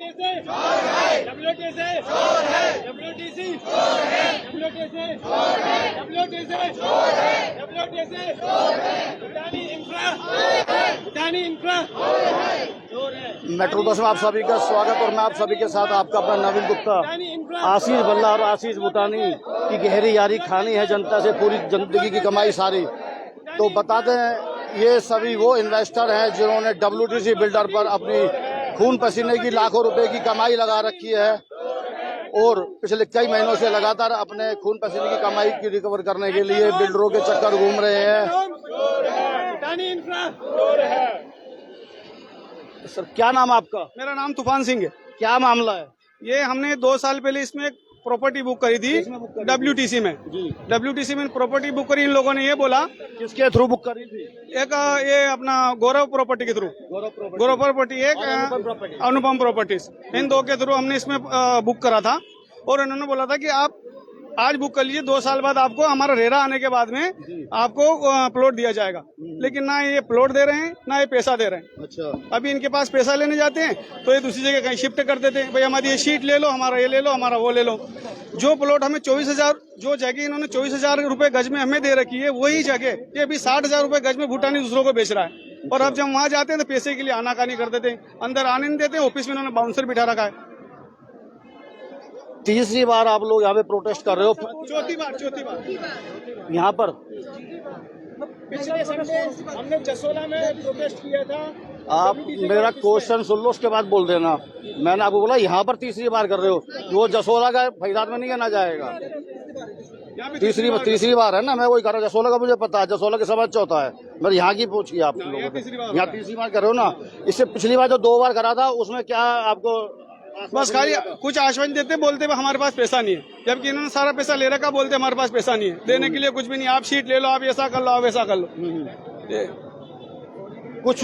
Metro 10 में आप सभी का स्वागत और मैं आप सभी के साथ आपका अपना नवीन गुप्ता। आशीष भल्ला और आशीष भूटानी की गहरी यारी खानी है जनता से, पूरी जिंदगी की कमाई सारी। तो बताते हैं ये सभी वो इन्वेस्टर हैं जिन्होंने WTC बिल्डर पर अपनी खून पसीने की लाखों रुपए की कमाई लगा रखी है और पिछले कई महीनों से लगातार अपने खून पसीने की कमाई की रिकवर करने के लिए बिल्डरों के चक्कर घूम रहे हैं। सर क्या नाम आपका? मेरा नाम तूफान सिंह है। क्या मामला है? ये हमने 2 साल पहले इसमें एक प्रॉपर्टी बुक करी थी WTC में। WTC में प्रॉपर्टी बुक करी, इन लोगों ने ये बोला। किसके थ्रू बुक करी थी? एक ये अपना गौरव प्रॉपर्टी के थ्रू, गौरव प्रॉपर्टी, एक अनुपम प्रॉपर्टीज, इन 2 के थ्रू हमने इसमें बुक करा था। और इन्होंने बोला था कि आप आज बुक कर लीजिए, 2 साल बाद आपको हमारा रेरा आने के बाद में आपको प्लॉट दिया जाएगा। लेकिन ना ये प्लॉट दे रहे हैं ना ये पैसा दे रहे हैं। अच्छा। अभी इनके पास पैसा लेने जाते हैं तो ये दूसरी जगह कहीं शिफ्ट कर देते हैं। भाई हमारी ये शीट ले लो, हमारा ये ले लो, हमारा वो ले लो। जो प्लॉट हमें 24,000, जो जगह इन्होंने 24,000 रुपए गज में हमें दे रखी है, वही जगह ये अभी 60,000 रुपए गज में भूटानी दूसरों को बेच रहा है। और अब जब वहाँ जाते हैं तो पैसे के लिए आनाकानी कर देते हैं, अंदर आने नहीं देते। ऑफिस में इन्होंने बाउंसर बिठा रखा है। तीसरी बार आप लोग यहाँ पे प्रोटेस्ट कर रहे हो? चौथी बार यहाँ पर पिछले संडे हमने जसोला में प्रोटेस्ट किया था। आप मेरा क्वेश्चन सुन लो, उसके बाद बोल देना। मैंने आपको बोला यहाँ पर तीसरी बार कर रहे हो, वो जसोला का फैजाद में नहीं आना जाएगा। तीसरी बार है ना, मैं वही कर रहा हूँ। जसोला का मुझे पता है, जसोला के समय चौथा है। मैं यहाँ की पूछिए आप लोगों को, यहाँ तीसरी बार कर रहे हो ना। इससे पिछली बार जो 2 बार करा था उसमें क्या आपको बस खाली कुछ आश्वासन देते, बोलते हमारे पास पैसा नहीं है, जबकि इन्होंने सारा पैसा ले रखा। बोलते हमारे पास पैसा नहीं है, देने के लिए कुछ भी नहीं। आप शीट ले लो, आप ऐसा कर लो, आप ऐसा कर लो। कुछ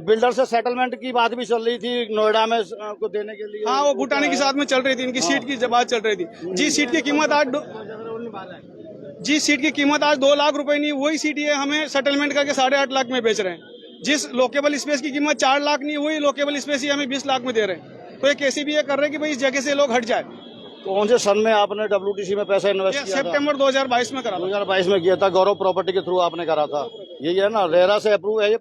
बिल्डर से सेटलमेंट की बात भी चल रही थी नोएडा में को देने के लिए। हाँ, वो भूटानी के साथ में चल रही थी, इनकी सीट की बात चल रही थी। जी सीट की कीमत आज 2 लाख रुपए नहीं, वही सीट ये हमें सेटलमेंट करके 8.5 लाख में बेच रहे हैं। जिस लोकेबल स्पेस की कीमत 4 लाख नहीं, वही लोकेबल स्पेस ही हमें 20 लाख में दे रहे हैं। तो ये कैसी भी ये कर रहे हैं कि भाई इस जगह से लोग हट जाए। कौन से सन में आपने WTC में पैसा इन्वेस्ट किया था? सितंबर 2022 में करा था। 2022 में किया था, गौरव प्रॉपर्टी के थ्रू आपने करा था। यही है ना, रेरा से अप्रूव है ये?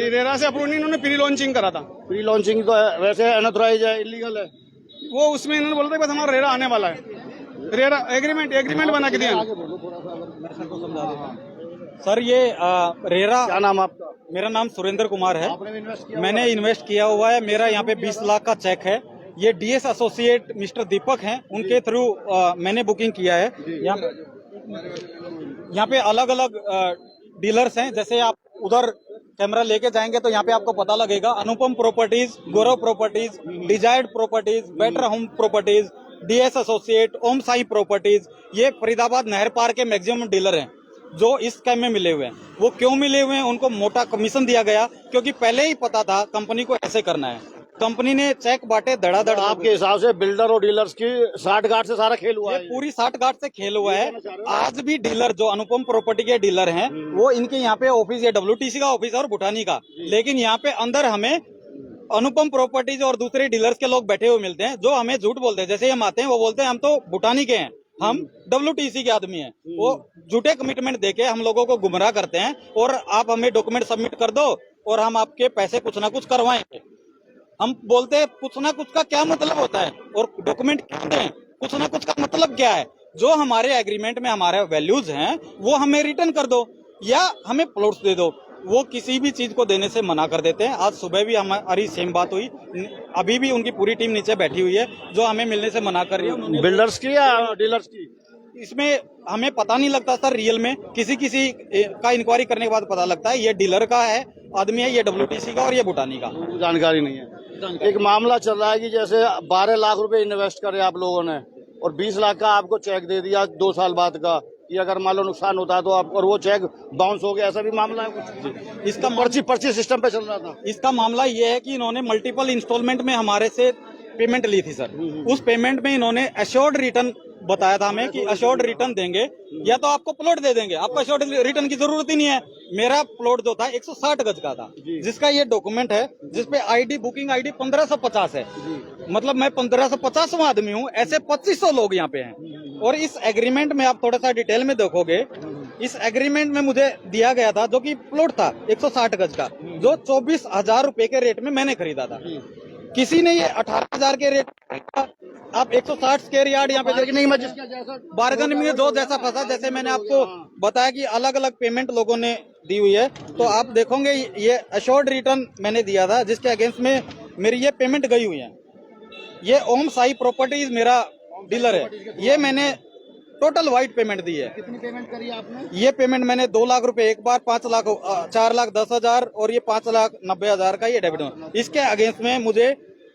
रेरा से अप्रूव नहीं, इन्होंने प्री लॉन्चिंग करा था। प्री लॉन्चिंग तो है, वैसे अनऑथराइज है, इलीगल है वो। उसमें इन्होंने बोला था बस हमारा रेरा आने वाला है। रेरा एग्रीमेंट बना के दिया। सर ये रेरा। क्या नाम आपका? मेरा नाम सुरेंद्र कुमार है। आपने इन्वेस्ट किया? मैंने इन्वेस्ट किया हुआ है। मेरा यहाँ पे 20 लाख का चेक है। ये DS एसोसिएट मिस्टर दीपक हैं, उनके थ्रू मैंने बुकिंग किया है। यहाँ पे अलग अलग डीलर्स हैं। जैसे आप उधर कैमरा लेके जाएंगे तो यहाँ पे आपको पता लगेगा। Anupam Properties, Gaurav Properties, Desired Properties, Better Home Properties, DS Associate, Om Sai Properties, ये फरीदाबाद नहर पार के मैक्सिमम डीलर हैं जो इस स्कैम में मिले हुए हैं। वो क्यों मिले हुए हैं? उनको मोटा कमीशन दिया गया, क्योंकि पहले ही पता था कंपनी को ऐसे करना है। कंपनी ने चेक बांटे धड़ाधड़। आपके हिसाब से बिल्डर और डीलर्स की साठगांठ से सारा खेल हुआ है? पूरी साठगांठ से खेल हुआ है। आज भी डीलर जो अनुपम प्रॉपर्टी के डीलर हैं, वो इनके यहाँ पे ऑफिस है, WTC का ऑफिस है और भूटानी का। लेकिन यहाँ पे अंदर हमें अनुपम प्रॉपर्टीज और दूसरे डीलर्स के लोग बैठे हुए मिलते हैं, जो हमें झूठ बोलते हैं। जैसे हम आते हैं, वो बोलते हैं हम तो भूटानी के हैं, हम WTC के आदमी हैं। वो झूठे कमिटमेंट देके हम लोगों को गुमराह करते हैं। और आप हमें डॉक्यूमेंट सबमिट कर दो और हम आपके पैसे कुछ ना कुछ करवाएंगे। हम बोलते हैं कुछ ना कुछ का क्या मतलब होता है और डॉक्यूमेंट क्या दें? कुछ ना कुछ का मतलब क्या है? जो हमारे एग्रीमेंट में हमारे वैल्यूज हैं वो हमें रिटर्न कर दो या हमें प्लॉट्स दे दो। वो किसी भी चीज को देने से मना कर देते हैं। आज सुबह भी हमारी सेम बात हुई। अभी भी उनकी पूरी टीम नीचे बैठी हुई है जो हमें मिलने से मना कर रही है। बिल्डर्स की या डीलर्स की? इसमें हमें पता नहीं लगता सर, रियल में किसी का इंक्वायरी करने के बाद पता लगता है ये डीलर का है आदमी है, ये WTC का और ये भूटानी का। जानकारी नहीं है। एक मामला चल रहा है कि जैसे 12 लाख रुपए इन्वेस्ट करे आप लोगों ने और 20 लाख का आपको चेक दे दिया 2 साल बाद का, कि अगर मान लो नुकसान होता है तो आप, और वो चेक बाउंस हो गया, ऐसा भी मामला है कुछ? इसका पर्ची सिस्टम पे चल रहा था। इसका मामला ये है कि इन्होंने मल्टीपल इंस्टॉलमेंट में हमारे से पेमेंट ली थी सर। उस पेमेंट में इन्होंने एश्योर्ड रिटर्न बताया था हमें कि अश्योर्ड रिटर्न देंगे या तो आपको प्लॉट दे देंगे, आपको अश्योर्ड रिटर्न की जरूरत ही नहीं है। मेरा प्लॉट जो था 160 गज का था, जिसका ये डॉक्यूमेंट है, जिसपे आईडी बुकिंग आईडी 1550 है। मतलब मैं 1550वां आदमी हूँ, ऐसे 2500 लोग यहाँ पे हैं। और इस एग्रीमेंट में आप थोड़ा सा डिटेल में देखोगे, इस एग्रीमेंट में मुझे दिया गया था जो कि प्लॉट था 160 गज का, जो 24,000 रुपए के रेट में मैंने खरीदा था। किसी ने ये 18,000 के रेट, आप 160 स्क्वायर यार्ड यहाँ पे बार्गेनिंग में जिसका जैसा बार्गेनिंग में जो जैसा फंसा, जैसे मैंने आपको बताया कि अलग अलग पेमेंट लोगों ने दी हुई है, तो आप देखोगे ये अश्योर्ड रिटर्न मैंने दिया था, जिसके अगेंस्ट में मेरी ये पेमेंट गई हुई है। ये ओम साई प्रॉपर्टीज मेरा डीलर है, ये मैंने टोटल वाइट पेमेंट दी है। कितनी पेमेंट करी आपने? ये पेमेंट मैंने 2 लाख रुपए एक बार, 5 लाख 4,10,000 और ये 5,90,000 का ये डेबिट। इसके अगेंस्ट में मुझे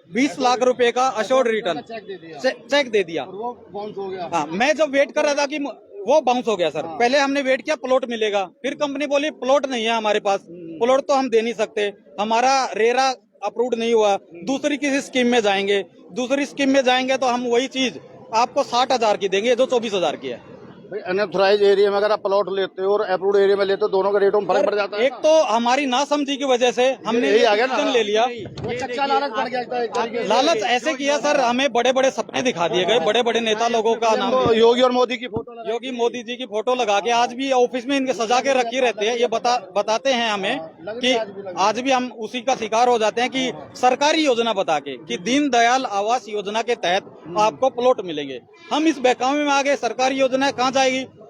20 लाख रुपए का अश्योर्ड रिटर्न चेक दे दिया। और वो बाउंस हो गया। हाँ, मैं जब वेट कर रहा था कि वो बाउंस हो गया सर। पहले हमने वेट किया प्लॉट मिलेगा, फिर कंपनी बोली प्लॉट नहीं है हमारे पास, प्लॉट तो हम दे नहीं सकते, हमारा रेरा अप्रूव्ड नहीं हुआ, दूसरी किसी स्कीम में जाएंगे, दूसरी स्कीम में जाएंगे तो हम वही चीज आपको 60,000 की देंगे जो 24,000 की है। भाई अनऑथराइज एरिया में अगर आप प्लॉट लेते हो और अप्रूव्ड एरिया में लेते हो, दोनों के रेटों में फर्क पड़ जाता है। एक तो हमारी नासमझी की वजह से हमने यही आ गया ना, डिसीजन ले लिया। वो कच्चा लालच पड़ गया था एक तरीके से। लालच ऐसे किया सर, हमें बड़े बड़े सपने दिखा दिए गए, बड़े बड़े नेता लोगों का नाम, तो योगी और मोदी की फोटो लगा, योगी मोदी जी की फोटो लगा के आज भी ऑफिस में इनके सजा के रखी रहते हैं। ये बताते हैं हमें कि आज भी हम उसी का शिकार हो जाते हैं कि सरकारी योजना बता के कि दीनदयाल आवास योजना के तहत आपको प्लॉट मिलेंगे। हम इस बहकावे में आ गए, सरकारी योजना कहाँ जाएगी।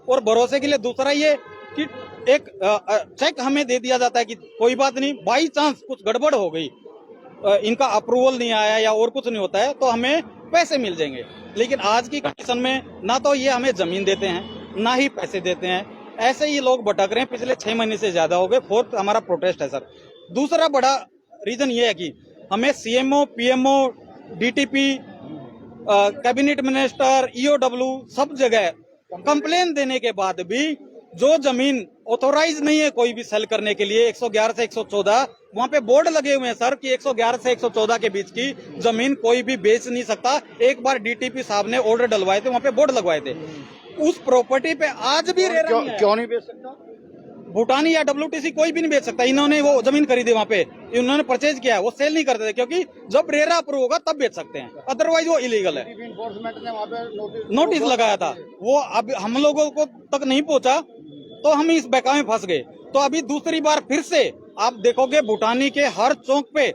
और भरोसे के लिए दूसरा ये कि एक चेक हमें दे दिया जाता है कि कोई बात नहीं, बाई चांस कुछ गड़बड़ हो गई, इनका अप्रूवल नहीं आया या और कुछ नहीं होता है तो हमें पैसे मिल जाएंगे। लेकिन आज की कंडीशन में ना तो ये हमें जमीन देते हैं, ना ही पैसे देते हैं, ऐसे ही लोग भटक रहे हैं। पिछले 6 महीने से ज्यादा हो गए। फोर्थ हमारा प्रोटेस्ट है सर। दूसरा बड़ा रीजन ये है कि हमें CMO, PMO, DTP, cabinet minister, EOW सब जगह कंप्लेन देने के बाद भी जो जमीन ऑथोराइज नहीं है कोई भी सेल करने के लिए, 111 से 114 वहाँ पे बोर्ड लगे हुए हैं सर कि 111 से 114 के बीच की जमीन कोई भी बेच नहीं सकता। एक बार डीटीपी साहब ने ऑर्डर डलवाए थे, वहाँ पे बोर्ड लगवाए थे। उस प्रॉपर्टी पे आज भी क्यों नहीं बेच सकता? भूटानी या डब्ल्यूटीसी कोई भी नहीं बेच सकता। इन्होंने वो जमीन खरीदी, वहाँ पे इन्होंने परचेज किया है, वो सेल नहीं करते थे क्योंकि जब रेरा अप्रूव होगा तब बेच सकते हैं, अदरवाइज वो इलीगल है। एनफोर्समेंट ने वहाँ पे नोटिस लगाया था, वो अब हम लोगों को तक नहीं पहुंचा तो हम इस बहकावे में फंस गए। तो अभी दूसरी बार फिर से आप देखोगे भूटानी के हर चौक पे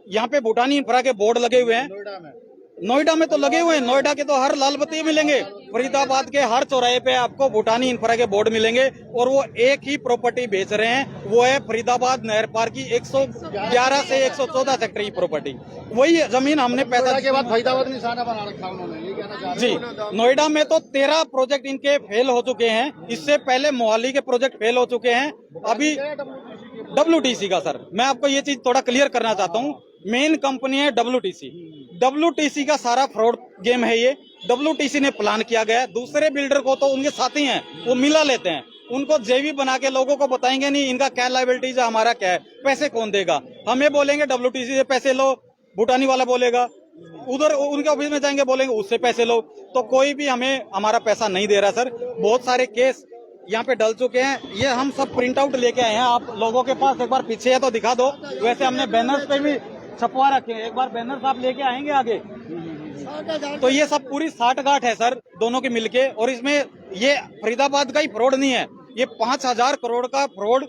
यहाँ पे भूटानी इंफ्रा के बोर्ड लगे हुए हैं। नोएडा में तो लगे हुए हैं, नोएडा के तो हर लाल बत्ती मिलेंगे, फरीदाबाद के हर चौराहे पे आपको भूटानी इंफ्रा के बोर्ड मिलेंगे। और वो एक ही प्रॉपर्टी बेच रहे हैं, वो है फरीदाबाद नहर पार की 111 से 114 सेक्टर की प्रॉपर्टी। वही जमीन हमने पैसा के बाद फरीदाबाद निशाना बना रखा उन्होंने, ये कहना चाह रहे हैं। जी, नोएडा में तो 13 प्रोजेक्ट इनके फेल हो चुके हैं। इससे पहले मोहाली के प्रोजेक्ट फेल हो चुके हैं। अभी डब्ल्यूटीसी का सर, मैं आपको ये चीज थोड़ा क्लियर करना चाहता हूँ। मेन कंपनी है डब्ल्यूटीसी का सारा फ्रॉड गेम है ये। डब्ल्यूटीसी ने प्लान किया गया, दूसरे बिल्डर को तो उनके साथी हैं वो मिला लेते हैं, उनको जेवी बना के लोगों को बताएंगे नहीं इनका क्या लायबिलिटीज है, हमारा क्या है, पैसे कौन देगा। हमें बोलेंगे डब्ल्यूटीसी से पैसे लो, भूटानी वाला बोलेगा, उधर उनके ऑफिस में जाएंगे बोलेंगे उससे पैसे लो। तो कोई भी हमें हमारा पैसा नहीं दे रहा सर। बहुत सारे केस यहाँ पे डल चुके हैं। ये हम सब प्रिंट आउट लेके आए हैं, आप लोगों के पास एक बार पीछे है तो दिखा दो। वैसे हमने बैनर्स पे भी छपवा रखे हैं, एक बार बैनर्स आप लेके आएंगे आगे। तो ये सब पूरी 60-गांठ है सर दोनों की मिलके। और इसमें ये फरीदाबाद का ही फ्रॉड नहीं है, ये 5,000 करोड़ का फ्रॉड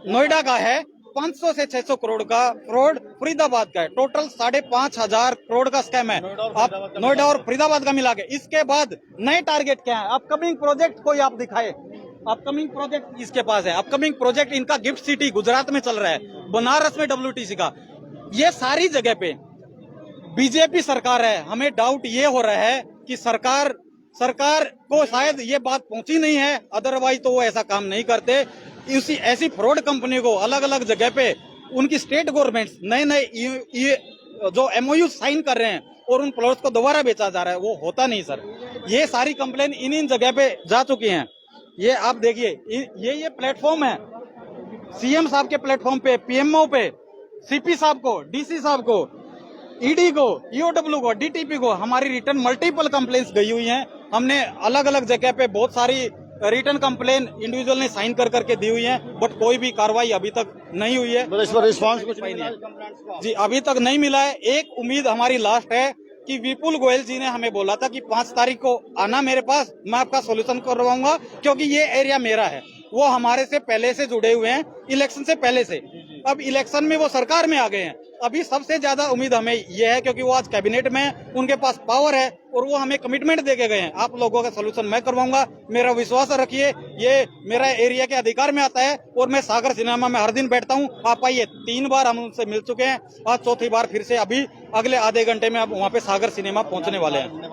नोएडा का है, 500 से 600 करोड़ का फ्रॉड फरीदाबाद का है। टोटल 5,500 करोड़ का स्कैम है आप नोएडा और फरीदाबाद का मिला के। इसके बाद नए टारगेट क्या है? अपकमिंग प्रोजेक्ट कोई आप दिखाए। अपकमिंग प्रोजेक्ट इसके पास है, अपकमिंग प्रोजेक्ट इनका गिफ्ट सिटी गुजरात में चल रहा है, बनारस में डब्ल्यूटीसी का। ये सारी जगह पे बीजेपी सरकार है। हमें डाउट ये हो रहा है कि सरकार को शायद ये बात पहुंची नहीं है, अदरवाइज तो वो ऐसा काम नहीं करते। इसी ऐसी फ्रॉड कंपनी को अलग अलग जगह पे उनकी स्टेट गवर्नमेंट नए ये जो एमओयू साइन कर रहे हैं और उन प्लॉट्स को दोबारा बेचा जा रहा है, वो होता नहीं सर। ये सारी कंप्लेन इन जगह पे जा चुकी हैं। ये आप देखिए, ये प्लेटफॉर्म है सीएम साहब के प्लेटफॉर्म पे, पीएमओ पे, सीपी साहब को, डीसी साहब को, ईडी को, ईओडब्ल्यू को, डीटीपी को हमारी रिटर्न मल्टीपल कंप्लेंट्स गई हुई हैं। हमने अलग अलग जगह पे बहुत सारी रिटर्न कंप्लेन इंडिविजुअल ने साइन कर करके दी हुई है, बट कोई भी कार्रवाई अभी तक नहीं हुई है। इस पर रिस्पॉन्स कुछ नहीं नहीं है। है जी, अभी तक नहीं मिला है। एक उम्मीद हमारी लास्ट है कि विपुल गोयल जी ने हमें बोला था कि 5 तारीख को आना मेरे पास, मैं आपका सॉल्यूशन करवाऊंगा, क्योंकि ये एरिया मेरा है। वो हमारे से पहले से जुड़े हुए हैं, इलेक्शन से पहले से। अब इलेक्शन में वो सरकार में आ गए हैं। अभी सबसे ज्यादा उम्मीद हमें ये है, क्योंकि वो आज कैबिनेट में हैं, उनके पास पावर है और वो हमें कमिटमेंट दे के गए हैं, आप लोगों का सोल्यूशन मैं करवाऊंगा, मेरा विश्वास रखिए, ये मेरा एरिया के अधिकार में आता है। और मैं सागर सिनेमा में हर दिन बैठता हूँ, आप आइए। 3 बार हम उनसे मिल चुके हैं, आज चौथी बार फिर से अभी अगले आधे घंटे में अब वहाँ पे सागर सिनेमा पहुँचने वाले हैं।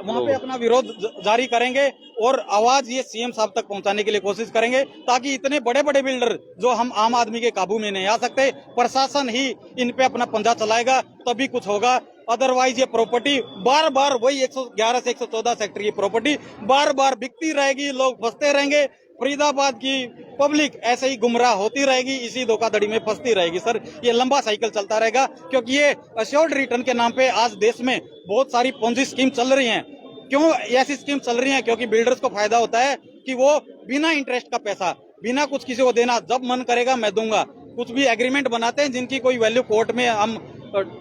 वहाँ पे अपना विरोध जारी करेंगे और आवाज ये सीएम साहब तक पहुंचाने के लिए कोशिश करेंगे, ताकि इतने बड़े बड़े बिल्डर जो हम आम आदमी के काबू में नहीं आ सकते, प्रशासन ही इन पे अपना पंजा चलाएगा तभी कुछ होगा। अदरवाइज ये प्रॉपर्टी बार बार वही 111 से 114 सेक्टर की प्रॉपर्टी बार बार बिकती रहेगी, लोग फंसते रहेंगे। फरीदाबाद की पब्लिक ऐसे ही गुमराह होती रहेगी, इसी धोखाधड़ी में फंसती रहेगी। सर, ये लंबा साइकिल चलता रहेगा, क्योंकि ये अश्योर्ड रिटर्न के नाम पे आज देश में बहुत सारी पोंजी स्कीम चल रही हैं। क्यों ऐसी स्कीम चल रही है? क्योंकि बिल्डर्स को फायदा होता है कि वो बिना इंटरेस्ट का पैसा, बिना कुछ किसी को देना, जब मन करेगा मैं दूंगा। कुछ भी एग्रीमेंट बनाते हैं जिनकी कोई वैल्यू कोर्ट में हम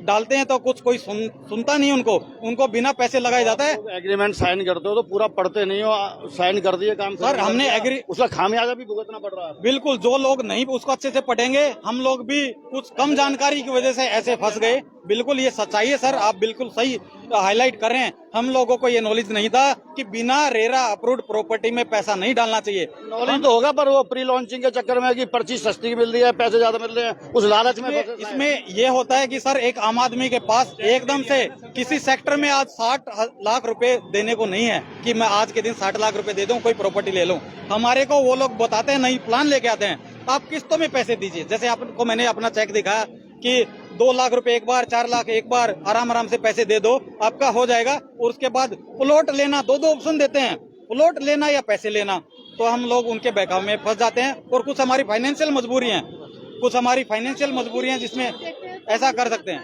डालते हैं तो कुछ कोई सुनता नहीं, उनको बिना पैसे लगाया जाता है। एग्रीमेंट साइन करते हो तो पूरा पढ़ते नहीं हो, साइन कर दिए काम। सर, हमने उसका खामियाजा भी भुगतना पड़ रहा है। बिल्कुल, जो लोग नहीं उसको अच्छे से पढ़ेंगे, हम लोग भी कुछ कम जानकारी की वजह से ऐसे फंस गए। बिल्कुल ये सच्चाई है सर, आप बिल्कुल सही हाईलाइट कर रहे हैं। हम लोगों को ये नॉलेज नहीं था कि बिना रेरा अप्रूव्ड प्रॉपर्टी में पैसा नहीं डालना चाहिए। नॉलेज तो होगा, पर वो प्री लॉन्चिंग के चक्कर में कि पर्ची सस्ती मिल रही है, पैसे ज्यादा मिल रहे हैं, उस लालच में इसमें ये होता है कि सर, एक आम आदमी के पास एकदम से किसी सेक्टर में आज 60 लाख रुपए देने को नहीं है कि मैं आज के दिन 60 लाख रुपए दे दूं, कोई प्रॉपर्टी ले लूं। हमारे को वो लोग बताते हैं, नहीं प्लान लेके आते हैं, आप किस्तों में पैसे दीजिए। जैसे आपको मैंने अपना चेक दिखाया कि 2 लाख रुपए एक बार, 4 लाख एक बार, आराम से पैसे दे दो, आपका हो जाएगा। और उसके बाद प्लॉट लेना, 2 ऑप्शन देते हैं, प्लॉट लेना या पैसे लेना। तो हम लोग उनके बहकाव में फंस जाते हैं। और कुछ हमारी फाइनेंशियल मजबूरी है जिसमें ऐसा कर सकते हैं।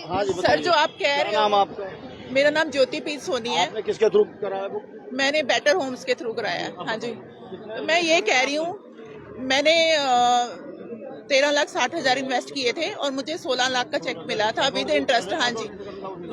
हाँ जी, सर, जो आप कह रहे नाम हो, आपका? मेरा नाम ज्योति पी सोनी है। आपने किसके थ्रू कराया बुक? मैंने बेटर होम्स के थ्रू कराया है। हाँ जी, मैं ये कह रही हूँ, मैंने 13,60,000 इन्वेस्ट किए थे और मुझे 16 लाख का चेक मिला था विद इंटरेस्ट। हाँ जी,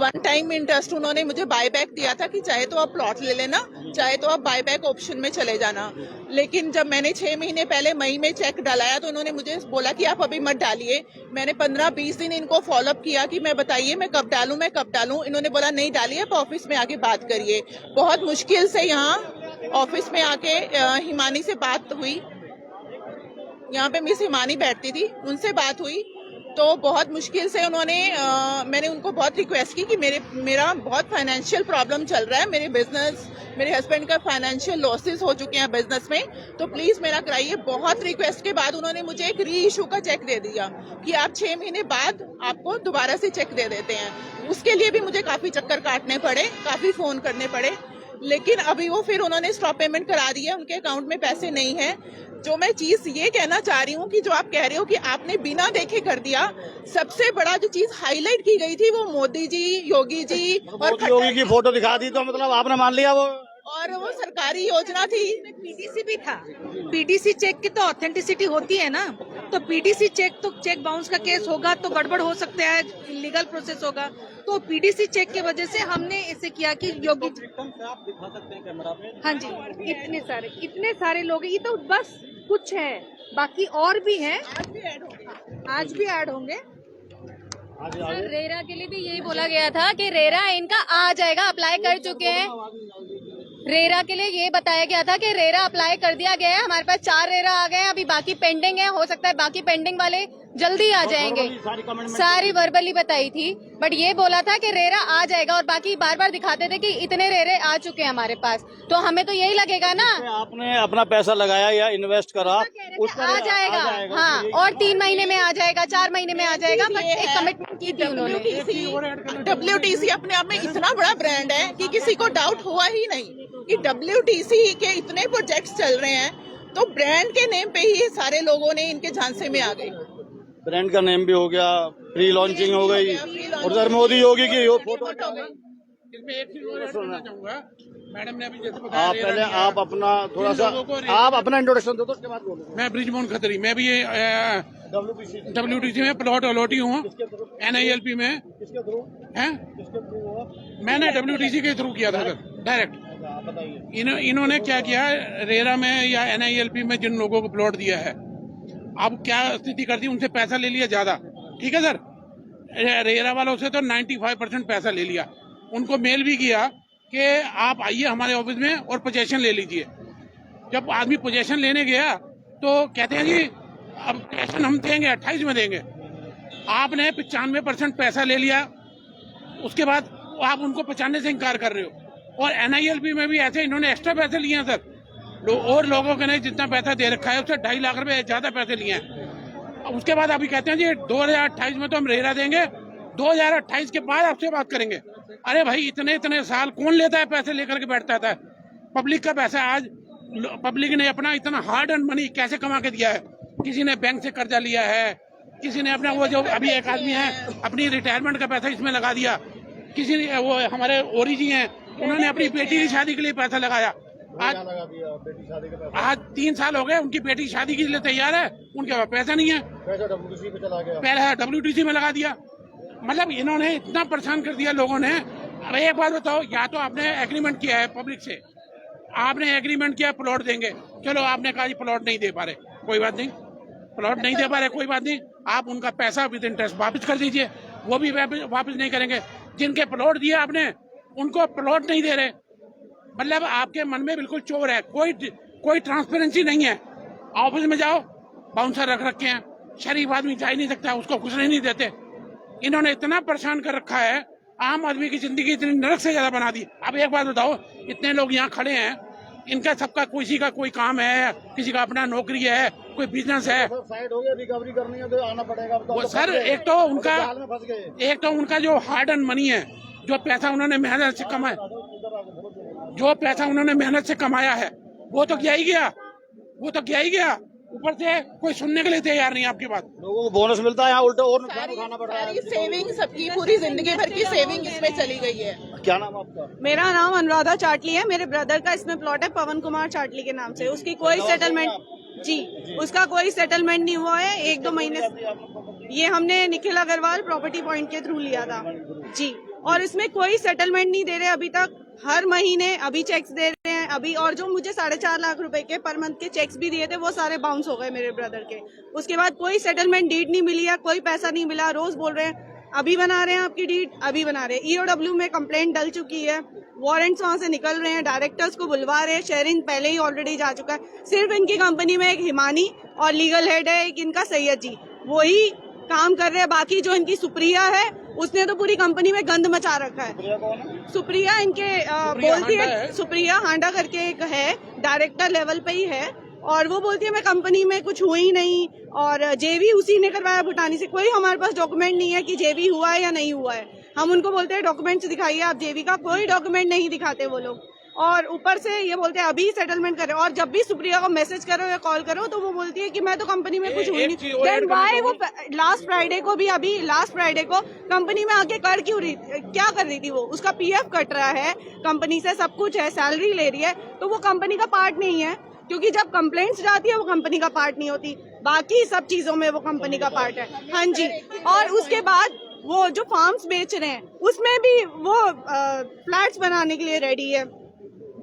1 टाइम इंटरेस्ट उन्होंने मुझे बाय बैक दिया था कि चाहे तो आप प्लॉट ले लेना, चाहे तो आप बाय बैक ऑप्शन में चले जाना। लेकिन जब मैंने 6 महीने पहले मई में चेक डालाया तो उन्होंने मुझे बोला कि आप अभी मत डालिए। मैंने 15-20 दिन इनको फॉलोअप किया कि मैं बताइए मैं कब डालूं। इन्होंने बोला नहीं डालिए, आप ऑफिस में आके बात करिए। बहुत मुश्किल से यहाँ ऑफिस में आके हिमानी से बात हुई, यहाँ पे मिस हिमानी बैठती थी, उनसे बात हुई तो बहुत मुश्किल से उन्होंने मैंने उनको बहुत रिक्वेस्ट की कि मेरा बहुत फाइनेंशियल प्रॉब्लम चल रहा है, मेरे हस्बैंड का फाइनेंशियल लॉसेस हो चुके हैं बिजनेस में, तो प्लीज मेरा कराइए। बहुत रिक्वेस्ट के बाद उन्होंने मुझे एक री इशू का चेक दे दिया कि आप 6 महीने बाद आपको दोबारा से चेक दे देते हैं। उसके लिए भी मुझे काफी चक्कर काटने पड़े, काफी फोन करने पड़े, लेकिन अभी वो फिर उन्होंने स्टॉप पेमेंट करा दी है, उनके अकाउंट में पैसे नहीं है। जो मैं चीज ये कहना चाह रही हूँ कि जो आप कह रहे हो कि आपने बिना देखे कर दिया, सबसे बड़ा जो चीज हाईलाइट की गई थी वो मोदी जी, योगी जी और योगी की फोटो दिखा दी तो मतलब आपने मान लिया वो, और वो सरकारी योजना थी। पीडीसी भी था। पीडीसी चेक की तो ऑथेंटिसिटी होती है ना, तो पीडीसी चेक तो चेक बाउंस का केस होगा तो गड़बड़ हो सकता है, लीगल प्रोसेस होगा। तो पीडीसी चेक की वजह से हमने ऐसे किया कि योगी, आप दिखा सकते हैं कैमरा पे। हाँ जी, इतने सारे लोग, ये तो बस कुछ है, बाकी और भी हैं, आज भी ऐड होंगे। सर, रेरा के लिए भी यही बोला गया था कि रेरा इनका आ जाएगा, अप्लाई कर चुके हैं। रेरा के लिए ये बताया गया था कि रेरा अप्लाई कर दिया गया है, हमारे पास 4 रेरा आ गए हैं, अभी बाकी पेंडिंग है, हो सकता है बाकी पेंडिंग वाले जल्दी आ जाएंगे। सारी वर्बली बताई थी, बट ये बोला था कि रेरा आ जाएगा, और बाकी बार बार दिखाते थे कि इतने रेरे आ चुके हैं हमारे पास, तो हमें तो यही लगेगा ना। आपने अपना पैसा लगाया या इन्वेस्ट करा, उस आ जाएगा, हाँ, और 3 महीने में आ जाएगा, 4 महीने में आ जाएगा, बट एक कमिटमेंट की थी उन्होंने। WTC अपने आप में इतना बड़ा ब्रांड है कि किसी को डाउट हुआ ही नहीं कि WTC के इतने प्रोजेक्ट्स चल रहे हैं, तो ब्रांड के नेम पे ही सारे लोगों ने इनके झांसे में आ गए। ब्रांड का नेम भी हो गया, प्री लॉन्चिंग हो गई, और उधर मोदी योगी की फोटो। इसमें एक चीज और ऐड करना चाहूंगा, मैडम ने अभी जैसे बताया, आप पहले आप अपना थोड़ा सा आप अपना इंट्रोडक्शन दो तो उसके बाद बोलो। मैं ब्रिजमोहन खत्री, मैं भी WTC में प्लॉट अलॉटी हूँ, NILP में है। मैंने WTC के थ्रू किया था सर, डायरेक्ट। इन्होंने क्या किया, रेरा में या NILP में जिन लोगों को प्लॉट दिया है, अब क्या स्थिति कर दी, उनसे पैसा ले लिया ज्यादा, ठीक है सर। रेरा वालों से तो 95% पैसा ले लिया। उनको मेल भी किया कि आप आइए हमारे ऑफिस में और पोजेशन ले लीजिए। जब आदमी पोजेशन लेने गया तो कहते हैं जी अब पोजेशन हम देंगे 28 में देंगे। आपने 95% पैसा ले लिया, उसके बाद आप उनको 95 से इनकार कर रहे हो। और NILP में भी ऐसे इन्होंने एक्स्ट्रा पैसे लिए हैं सर। और लोगों के ने जितना पैसा दे रखा है उससे 2.5 लाख रुपए ज्यादा पैसे लिए हैं। उसके बाद अभी कहते हैं जी 2028 में तो हम रेरा देंगे, 2028 के बाद आपसे बात करेंगे। अरे भाई इतने साल कौन लेता है, पैसे लेकर के बैठता था। पब्लिक का पैसा आज पब्लिक ने अपना इतना हार्ड एंड मनी कैसे कमा के दिया है। किसी ने बैंक से कर्जा लिया है, किसी ने अपना वो जो अभी एक आदमी है अपनी रिटायरमेंट का पैसा इसमें लगा दिया, किसी ने वो हमारे ओरी जी हैं उन्होंने अपनी बेटी की शादी के लिए पैसा लगाया। आज 3 साल हो गए उनकी बेटी शादी के लिए तैयार है, उनके पास पैसा नहीं है, पहले WTC में लगा दिया। मतलब इन्होंने इतना परेशान कर दिया लोगों ने। अब एक बात बताओ, या तो आपने एग्रीमेंट किया है पब्लिक से, आपने एग्रीमेंट किया प्लॉट देंगे, चलो आपने कहा जी प्लॉट नहीं दे पा रहे, कोई बात नहीं, प्लॉट नहीं दे पा रहे कोई बात नहीं, आप उनका पैसा विद इंटरेस्ट वापस कर दीजिए। वो भी वापस नहीं करेंगे। जिनके प्लॉट दिए आपने उनको प्लॉट नहीं दे रहे, मतलब आपके मन में बिल्कुल चोर है, कोई ट्रांसपेरेंसी नहीं है। ऑफिस में जाओ, बाउंसर रख रखे हैं, शरीफ आदमी जा ही नहीं सकता, उसको घुसने नहीं देते। इन्होंने इतना परेशान कर रखा है, आम आदमी की जिंदगी इतनी नरक से ज्यादा बना दी। अब एक बात बताओ, इतने लोग यहाँ खड़े हैं, इनका सबका किसी का कोई काम है, किसी का अपना नौकरी है, कोई बिजनेस है। साइड हो गया, रिकवरी करनी है तो आना पड़ेगा। वो सर एक तो उनका जो हार्ड एंड मनी है, जो पैसा उन्होंने मेहनत से कमाया, है वो तो गया ही गया। ऊपर से कोई सुनने के लिए तैयार नहीं आपकी बात। लोगों को बोनस मिलता है, यहाँ उल्टा और नुकसान उठाना पड़ रहा है। सारी सेविंग, सबकी पूरी जिंदगी भर की सेविंग इसमें चली गई है। क्या नाम आपका? मेरा नाम अनुराधा चाटली है। मेरे ब्रदर का इसमें प्लॉट है पवन कुमार चाटली के नाम से। उसकी कोई सेटलमेंट जी, उसका कोई सेटलमेंट नहीं हुआ है। 1-2 महीने ये हमने निखिल अग्रवाल प्रॉपर्टी पॉइंट के थ्रू लिया था जी, और इसमें कोई सेटलमेंट नहीं दे रहे अभी तक। हर महीने अभी चेक्स दे रहे हैं अभी, और जो मुझे 4.5 लाख रुपए के पर मंथ के चेक्स भी दिए थे वो सारे बाउंस हो गए मेरे ब्रदर के। उसके बाद कोई सेटलमेंट डीड नहीं मिली है, कोई पैसा नहीं मिला। रोज बोल रहे हैं अभी बना रहे हैं आपकी डीड, अभी बना रहे हैं। EOW में कंप्लेंट डल चुकी है, वारंट्स वहां से निकल रहे हैं, डायरेक्टर्स को बुलवा रहे हैं, शेयरिंग पहले ही ऑलरेडी जा चुका है। सिर्फ इनकी कंपनी में एक हिमानी और लीगल हेड है एक इनका सैयद जी, वही काम कर रहे हैं। बाकी जो इनकी सुप्रिया है उसने तो पूरी कंपनी में गंद मचा रखा है। सुप्रिया इनके बोलती है, सुप्रिया हांडा करके एक है, डायरेक्टर लेवल पे ही है, और वो बोलती है मैं कंपनी में कुछ हुई नहीं, और जेवी उसी ने करवाया भूटानी से। कोई हमारे पास डॉक्यूमेंट नहीं है कि जेवी हुआ है या नहीं हुआ है। हम उनको बोलते हैं डॉक्यूमेंट्स दिखाइए आप जेवी का, कोई डॉक्यूमेंट नहीं दिखाते वो लोग। और ऊपर से ये बोलते हैं अभी सेटलमेंट करें, और जब भी सुप्रिया को मैसेज करो या कॉल करो तो वो बोलती है कि मैं तो कंपनी में कुछ हुई नहीं। देन व्हाई वो लास्ट फ्राइडे को कंपनी में आके कर क्यों रही, क्या कर रही थी वो? उसका PF कट रहा है कंपनी से, सब कुछ है, सैलरी ले रही है, तो वो कंपनी का पार्ट नहीं है। क्योंकि जब कंप्लेंट्स जाती है वो कंपनी का पार्ट नहीं होती, बाकी सब चीजों में वो कंपनी का पार्ट है। हाँ जी, और उसके बाद वो जो फार्म्स बेच रहे हैं उसमें भी वो फ्लैट्स बनाने के लिए रेडी है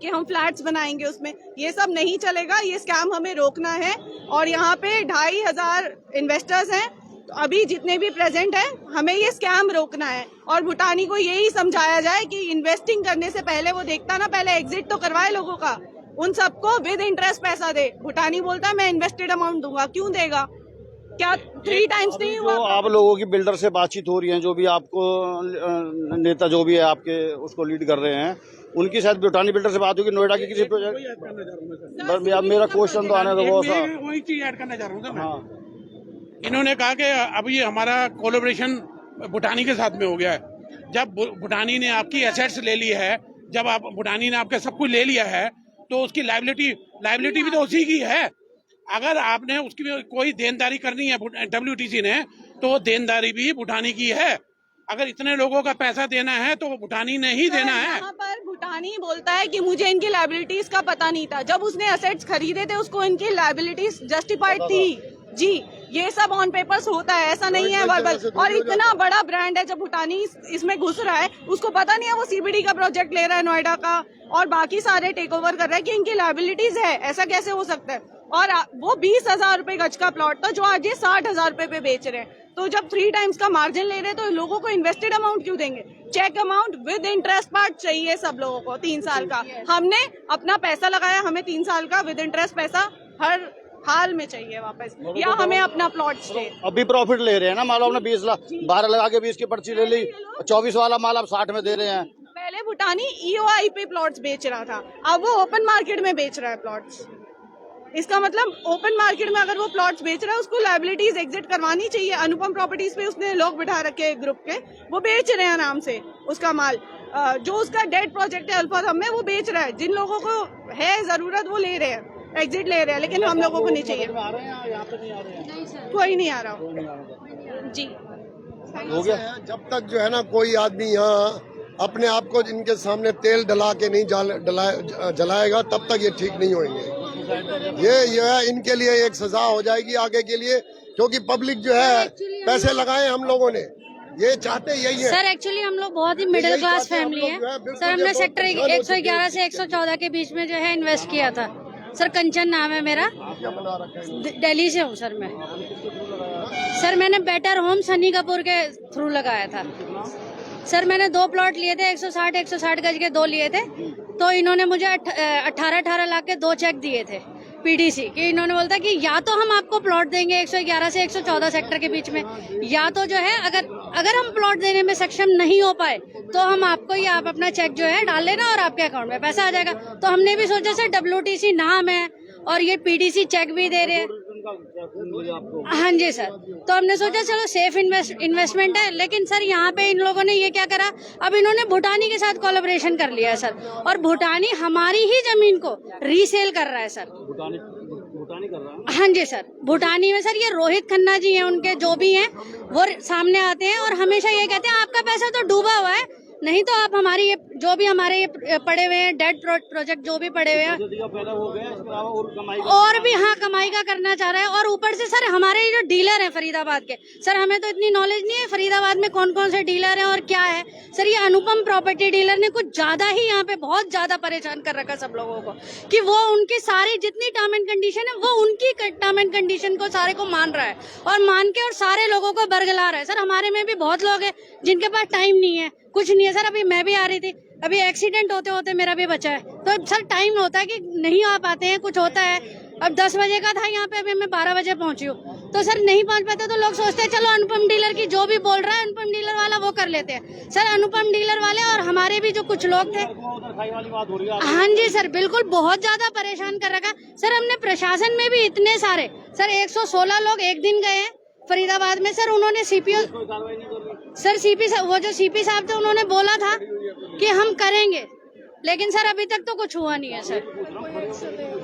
कि हम फ्लैट्स बनाएंगे उसमें। ये सब नहीं चलेगा, ये स्कैम हमें रोकना है। और यहाँ पे 2,500 इन्वेस्टर्स हैं, तो अभी जितने भी प्रेजेंट हैं, हमें ये स्कैम रोकना है। और भूटानी को यही समझाया जाए कि इन्वेस्टिंग करने से पहले वो देखता ना, पहले एग्जिट तो करवाए लोगों का, उन सबको विद इंटरेस्ट पैसा दे। भूटानी बोलता है मैं इन्वेस्टेड अमाउंट दूंगा, क्यों देगा? क्या 3 टाइम्स नहीं हुआ? तो आप लोगों की बिल्डर से बातचीत हो रही है, जो भी आपको नेता जो भी है आपके उसको लीड कर रहे हैं, उनकी शायद भूटानी बिल्डर से बात होगी नोएडा की किसी प्रोजेक्ट। बस मेरा क्वेश्चन तो आने दो, वही चीज ऐड करना चाह रहा हूँ। हाँ, इन्होंने कहा कि अभी हमारा कोलैबोरेशन भूटानी के साथ में हो गया है। जब भूटानी ने आपकी एसेट्स ले ली है, जब आप भूटानी ने आपका सब कुछ ले लिया है, तो उसकी लायबिलिटी भी तो उसी की है। अगर आपने उसकी कोई देनदारी करनी है WTC ने, तो देनदारी भी भूटानी की है। अगर इतने लोगों का पैसा देना है तो भूटानी ने ही देना है। यहाँ पर भूटानी बोलता है कि मुझे इनकी लायबिलिटीज का पता नहीं था। जब उसने असेट्स खरीदे थे उसको इनकी लायबिलिटीज जस्टिफाइड थी। जी, ये सब ऑन पेपर्स होता है, ऐसा नहीं है वर्बल। और इतना बड़ा ब्रांड है, जब भूटानी इसमें घुस रहा है उसको पता नहीं है वो सीबीडी का प्रोजेक्ट ले रहा है नोएडा का और बाकी सारे टेक ओवर कर रहा है कि इनकी लायबिलिटीज है। ऐसा कैसे हो सकता है? और वो 20,000 रुपए गज का प्लॉट था जो आज ये 60,000 रुपए पे बेच रहे हैं। तो जब 3 टाइम्स का मार्जिन ले रहे हैं तो लोगों को इन्वेस्टेड अमाउंट क्यों देंगे? Check amount with interest part चाहिए सब लोगों को 3 साल का। हमने अपना पैसा लगाया, हमें 3 साल का विद इंटरेस्ट पैसा हर हाल में चाहिए वापस, या हमें अपना प्लॉट स्टे। अभी प्रॉफिट ले रहे हैं ना, माल आपने 20 लाख 12 लगा के 20 की पर्ची ले ली, 24 वाला माल आप 60 में दे रहे हैं। पहले भूटानी ईओआई पे प्लॉट्स बेच रहा था, अब वो ओपन मार्केट में बेच रहा है प्लॉट्स। इसका मतलब ओपन मार्केट में अगर वो प्लॉट्स बेच रहा है उसको लायबिलिटीज एग्जिट करवानी चाहिए। अनुपम प्रॉपर्टीज पे उसने लोग बिठा रखे ग्रुप के, वो बेच रहे हैं आराम से उसका माल। जो उसका डेड प्रोजेक्ट है अल्फा थम में वो बेच रहा है। जिन लोगों को है जरूरत वो ले रहे हैं, एग्जिट ले रहे हैं, लेकिन हम लोगों को नहीं चाहिए। कोई नहीं आ रहा जी। हो गया। जब तक जो है ना कोई आदमी यहाँ अपने आप को इनके सामने तेल डला के नहीं जलाएगा तब तक ये ठीक नहीं होंगे। ये इनके लिए एक सजा हो जाएगी आगे के लिए, क्योंकि पब्लिक जो है पैसे लगाए हम लोगों ने, ये चाहते यही है। सर एक्चुअली हम लोग बहुत ही मिडिल क्लास फैमिली है सर। हमने सेक्टर 111 से 114 के बीच में जो है इन्वेस्ट किया था सर। कंचन नाम है मेरा, दिल्ली से हूँ सर मैं। सर मैंने बेटर होम सनी कपूर के थ्रू लगाया था सर। मैंने 2 प्लॉट लिए थे, 160 गज के 2 लिए थे। तो इन्होंने मुझे 18 लाख के 2 चेक दिए थे पीडीसी कि इन्होंने बोलता कि या तो हम आपको प्लॉट देंगे 111 से 114 सेक्टर के बीच में, या तो जो है अगर हम प्लॉट देने में सक्षम नहीं हो पाए तो हम आपको ही आप अपना चेक जो है डाल लेना और आपके अकाउंट में पैसा आ जाएगा। तो हमने भी सोचा सर WTC नाम है और ये पीडीसी चेक भी दे रहे हैं। हाँ जी सर, तो हमने सोचा चलो सेफ इन्वेस्टमेंट है। लेकिन सर यहाँ पे इन लोगों ने ये क्या करा, अब इन्होंने भूटानी के साथ कोलैबोरेशन कर लिया है सर, और भूटानी हमारी ही जमीन को रीसेल कर रहा है सर। भूटानी कर रहा है? हाँ जी सर, भूटानी में सर ये रोहित खन्ना जी हैं, उनके जो भी हैं वो सामने आते हैं और हमेशा ये कहते हैं आपका पैसा तो डूबा हुआ है, नहीं तो आप हमारी ये जो भी हमारे ये पड़े हुए हैं डेड प्रोजेक्ट जो भी पड़े हुए हैं और भी हाँ कमाई का करना चाह रहा है। और ऊपर से सर हमारे जो डीलर हैं फरीदाबाद के, सर हमें तो इतनी नॉलेज नहीं है फरीदाबाद में कौन कौन से डीलर हैं और क्या है सर। ये अनुपम प्रॉपर्टी डीलर ने कुछ ज्यादा ही यहाँ पे बहुत ज्यादा परेशान कर रखा सब लोगों को कि वो उनकी सारी जितनी टर्म एंड कंडीशन है वो उनकी टर्म एंड कंडीशन को सारे को मान रहा है और मान के और सारे लोगों को बरगला रहा है। सर हमारे में भी बहुत लोग हैं जिनके पास टाइम नहीं है, कुछ नहीं है सर। अभी मैं भी आ रही थी, अभी एक्सीडेंट होते होते मेरा भी बचा है, तो सर टाइम होता है कि नहीं आ पाते हैं, कुछ होता है। अब 10 बजे का था यहाँ पे, अभी मैं 12 बजे पहुंची हूँ, तो सर नहीं पहुंच पाते तो लोग सोचते हैं चलो अनुपम डीलर की जो भी बोल रहा है अनुपम डीलर वाला वो कर लेते हैं। सर अनुपम डीलर वाले और हमारे भी जो कुछ लोग थे, हाँ जी सर बिल्कुल बहुत ज्यादा परेशान कर रखा सर। हमने प्रशासन में भी इतने सारे सर 116 लोग एक दिन गए हैं फरीदाबाद में सर। उन्होंने सीपीओ सर वो जो सीपी साहब थे उन्होंने बोला था कि हम करेंगे, लेकिन सर अभी तक तो कुछ हुआ नहीं है सर।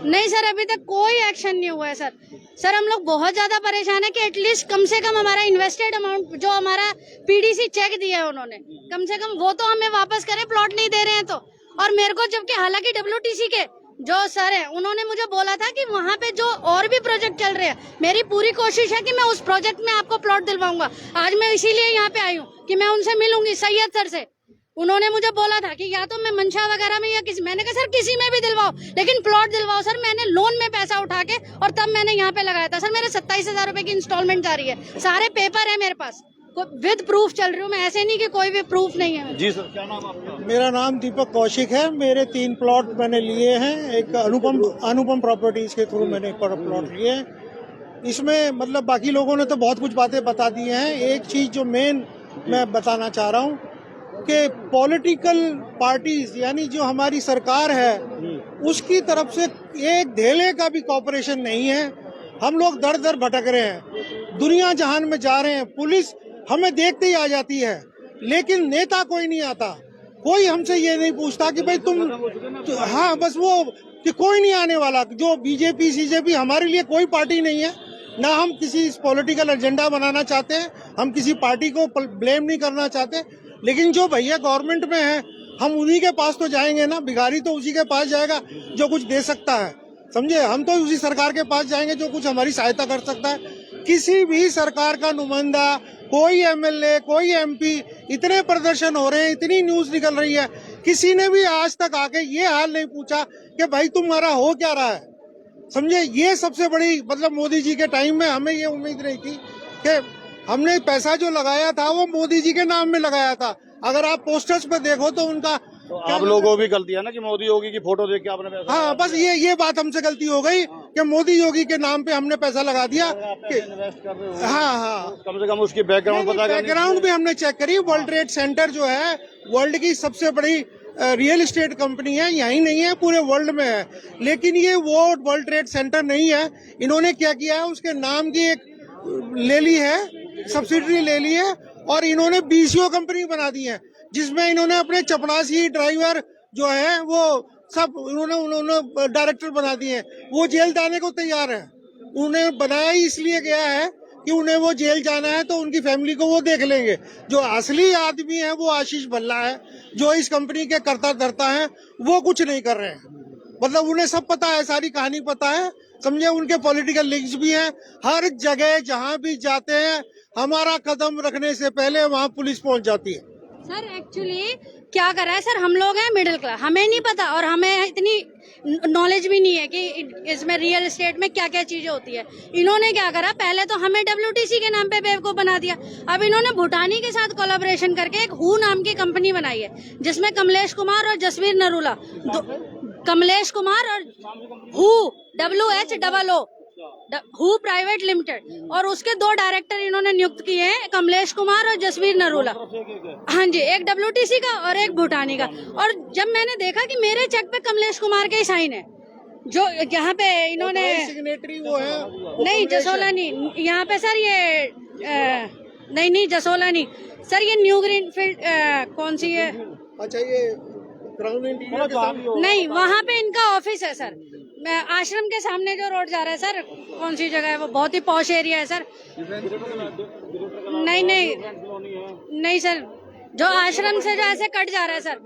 नहीं सर अभी तक कोई एक्शन नहीं हुआ है सर। सर हम लोग बहुत ज्यादा परेशान है कि एटलीस्ट कम से कम हमारा इन्वेस्टेड अमाउंट जो हमारा पीडीसी चेक दिया है उन्होंने, कम से कम वो तो हमें वापस करें, प्लॉट नहीं दे रहे हैं तो। और मेरे को जबकि हालांकि WTC के जो सर है उन्होंने मुझे बोला था कि वहाँ पे जो और भी प्रोजेक्ट चल रहे हैं, मेरी पूरी कोशिश है कि मैं उस प्रोजेक्ट में आपको प्लॉट दिलवाऊंगा। आज मैं इसीलिए यहाँ पे आई हूँ कि मैं उनसे मिलूंगी सैयद सर से। उन्होंने मुझे बोला था कि या तो मैं मंशा वगैरह में या किसी, मैंने कहा सर किसी में भी दिलवाओ लेकिन प्लॉट दिलवाओ सर। मैंने लोन में पैसा उठा के और तब मैंने यहाँ पे लगाया था सर। मेरे 27,000 रुपए की इंस्टॉलमेंट जा रही है, सारे पेपर है मेरे पास, विद प्रूफ चल रही हूँ मैं, ऐसे नहीं कि कोई भी प्रूफ नहीं है। जी सर, क्या नाम आपका? मेरा नाम दीपक कौशिक है। मेरे 3 प्लॉट मैंने लिए हैं। एक अनुपम प्रॉपर्टीज के थ्रू मैंने प्लॉट लिए हैं। इसमें मतलब बाकी लोगों ने तो बहुत कुछ बातें बता दी हैं। एक चीज जो मेन मैं बताना चाह रहा हूँ कि पॉलिटिकल पार्टीज यानी जो हमारी सरकार है उसकी तरफ से एक धेले का भी कॉपरेशन नहीं है। हम लोग दर दर भटक रहे हैं, दुनिया जहान में जा रहे हैं। पुलिस हमें देखते ही आ जाती है, लेकिन नेता कोई नहीं आता। कोई हमसे ये नहीं पूछता कि भाई तुम हाँ बस वो कि कोई नहीं आने वाला। जो बीजेपी CJP हमारे लिए कोई पार्टी नहीं है, ना हम किसी पॉलिटिकल एजेंडा बनाना चाहते हैं। हम किसी पार्टी को ब्लेम नहीं करना चाहते, लेकिन जो भैया गवर्नमेंट में है हम उन्हीं के पास तो जाएंगे ना। भिखारी तो उसी के पास जाएगा जो कुछ दे सकता है, समझे। हम तो उसी सरकार के पास जाएंगे जो कुछ हमारी सहायता कर सकता है। किसी भी सरकार का नुमाइंदा, कोई एमएलए, कोई एमपी, इतने प्रदर्शन हो रहे हैं, इतनी न्यूज निकल रही है, किसी ने भी आज तक आके ये हाल नहीं पूछा कि भाई तुम्हारा हो क्या रहा है, समझे। ये सबसे बड़ी मतलब मोदी जी के टाइम में हमें ये उम्मीद नहीं थी कि हमने पैसा जो लगाया था वो मोदी जी के नाम में लगाया था। अगर आप पोस्टर्स पे देखो तो उनका तो आप लोगों की गलती है ना कि मोदी योगी की फोटो देख के आपने पैसा हाँ, बस ये बात हमसे गलती हो गई कि मोदी योगी के नाम पे हमने पैसा लगा दिया कि इन्वेस्ट कर रहे हो। हाँ, कम से कम उसकी बैकग्राउंड पता करनी बैकग्राउंड भी हमने चेक करी। वर्ल्ड ट्रेड सेंटर जो है वर्ल्ड की सबसे बड़ी रियल एस्टेट कंपनी है, यही नहीं है पूरे वर्ल्ड में है, लेकिन ये वो वर्ल्ड ट्रेड सेंटर नहीं है। इन्होंने क्या किया है, उसके नाम की एक ले ली है, सब्सिडरी ले ली है और इन्होंने बीसीओ कंपनी बना दी है, जिसमें इन्होंने अपने चपरासी ड्राइवर जो है वो सब उन्होंने डायरेक्टर बना दिए हैं। वो जेल जाने को तैयार है। उन्हें बनाया ही इसलिए गया है कि उन्हें वो जेल जाना है तो उनकी फैमिली को वो देख लेंगे। जो असली आदमी है वो आशीष भल्ला है, जो इस कंपनी के कर्ता धर्ता है, वो कुछ नहीं कर रहे हैं। मतलब उन्हें सब पता है, सारी कहानी पता है, समझे। उनके पॉलिटिकल लिंक्स भी हैं। हर जगह जहां भी जाते हैं हमारा कदम रखने से पहले वहां पुलिस पहुंच जाती है। सर एक्चुअली क्या करा है सर, हम लोग हैं मिडिल क्लास, हमें नहीं पता और हमें इतनी नॉलेज भी नहीं है कि इसमें रियल एस्टेट में क्या क्या चीजें होती है। इन्होंने क्या करा, पहले तो हमें WTC के नाम पे बेवकूफ बना दिया। अब इन्होंने भूटानी के साथ कोलैबोरेशन करके एक हू नाम की कंपनी बनाई है, जिसमें कमलेश कुमार और जसवीर नरूला, कमलेश कुमार और हू WHO हू प्राइवेट लिमिटेड, और उसके 2 डायरेक्टर इन्होंने नियुक्त किए हैं, कमलेश कुमार और जसवीर नरूला। हाँ जी, एक WTC का और एक भूटानी का। और जब मैंने देखा कि मेरे चेक पे कमलेश कुमार के ही साइन है, जो यहाँ पे इन्होंने सिग्नेटरी वो है नहीं जसोला नहीं, यहाँ पे सर ये नहीं जसोला नहीं सर, ये न्यू ग्रीन फील्ड कौन सी है, अच्छा ये क्राउन इंटीरियर के सामने नहीं वहाँ पे इनका ऑफिस है सर। आश्रम के सामने जो रोड जा रहा है सर, कौन सी जगह है वो, बहुत ही पॉश एरिया है सर। नहीं सर, जो आश्रम से जो ऐसे कट जा रहा है सर,